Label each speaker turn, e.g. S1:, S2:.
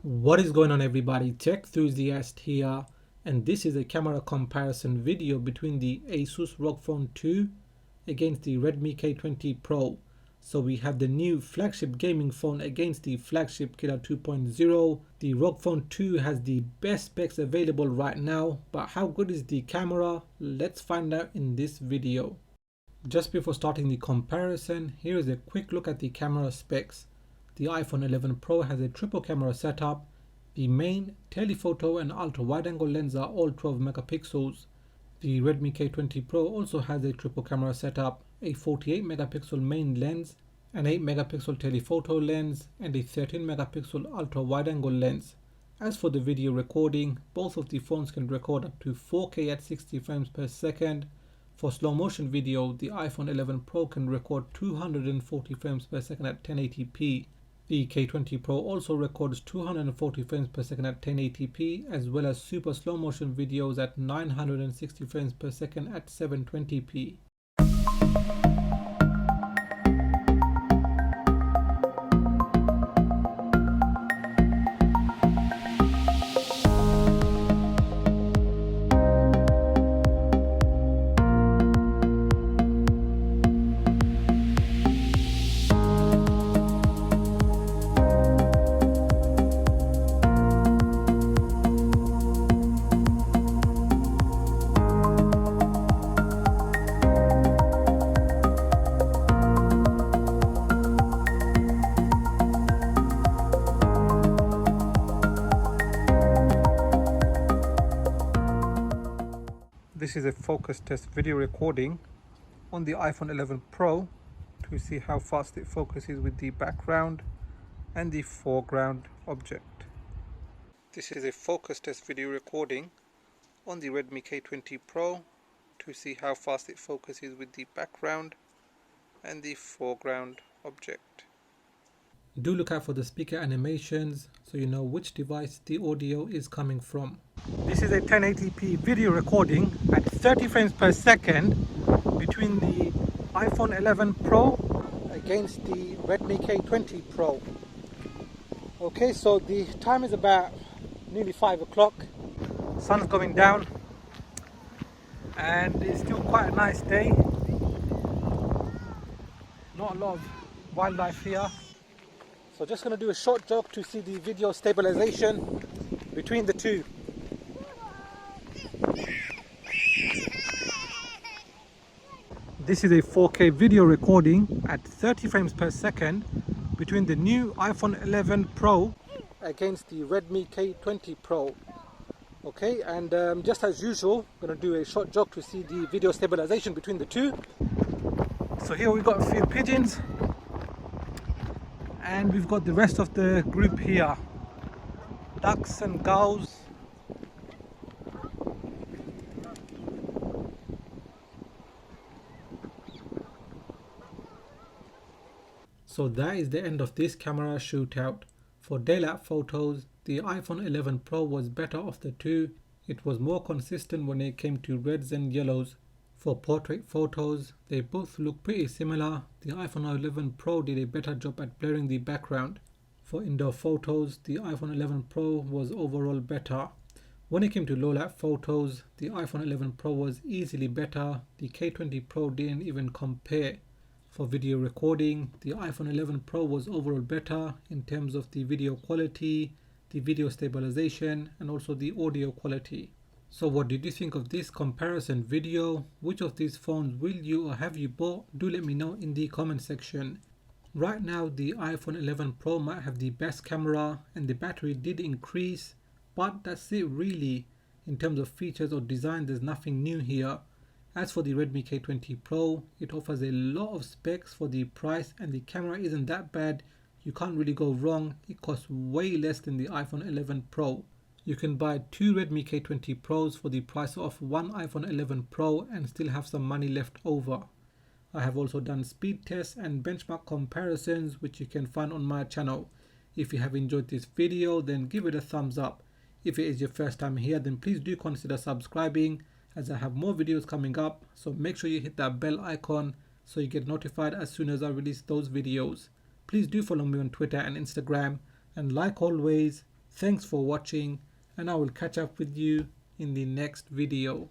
S1: What is going on, everybody? Tech enthusiast here, and this is a camera comparison video between the Asus ROG Phone 2 against the Redmi K20 Pro. So we have the new flagship gaming phone against the flagship Killer 2.0. The ROG Phone 2 has the best specs available right now, but how good is the camera? Let's find out in this video. Just before starting the comparison, here is a quick look at the camera specs. The iPhone 11 Pro has a triple camera setup. The main, telephoto and ultra wide angle lens are all 12 megapixels. The Redmi K20 Pro also has a triple camera setup, a 48 megapixel main lens, an 8 megapixel telephoto lens, and a 13 megapixel ultra wide angle lens. As for the video recording, both of the phones can record up to 4K at 60 frames per second. For slow motion video, the iPhone 11 Pro can record 240 frames per second at 1080p. The K20 Pro also records 240 frames per second at 1080p, as well as super slow motion videos at 960 frames per second at 720p. This is a focus test video recording on the iPhone 11 Pro to see how fast it focuses with the background and the foreground object. This is a focus test video recording on the Redmi K20 Pro to see how fast it focuses with the background and the foreground object. Do look out for the speaker animations so you know which device the audio is coming from. This is a 1080p video recording at 30 frames per second between the iPhone 11 Pro against the Redmi K20 Pro. Okay, so the time is about nearly 5 o'clock. Sun's going down and it's still quite a nice day. Not a lot of wildlife here. So just going to do a short jog to see the video stabilization between the two. This is a 4K video recording at 30 frames per second between the new iPhone 11 Pro against the Redmi K20 Pro. Okay, and just as usual, I'm going to do a short jog to see the video stabilization between the two. So here we've got a few pigeons. And we've got the rest of the group here, ducks and gulls. So that is the end of this camera shootout. For daylight photos, the iPhone 11 Pro was better of the two. It was more consistent when it came to reds and yellows. For portrait photos, they both look pretty similar. The iPhone 11 Pro did a better job at blurring the background. For indoor photos, the iPhone 11 Pro was overall better. When it came to low light photos, the iPhone 11 Pro was easily better. The K20 Pro didn't even compare. For video recording, the iPhone 11 Pro was overall better in terms of the video quality, the video stabilization, and also the audio quality. So what did you think of this comparison video? Which of these phones will you or have you bought? Do let me know in the comment section. Right now the iPhone 11 Pro might have the best camera and the battery did increase, but that's it really. In terms of features or design, there's nothing new here. As for the Redmi K20 Pro, it offers a lot of specs for the price and the camera isn't that bad. You can't really go wrong. It costs way less than the iPhone 11 Pro. You can buy two Redmi K20 Pros for the price of one iPhone 11 Pro and still have some money left over. I have also done speed tests and benchmark comparisons which you can find on my channel. If you have enjoyed this video, then give it a thumbs up. If it is your first time here, then please do consider subscribing as I have more videos coming up. So make sure you hit that bell icon so you get notified as soon as I release those videos. Please do follow me on Twitter and Instagram, and like always, Thanks for watching, and I will catch up with you in the next video.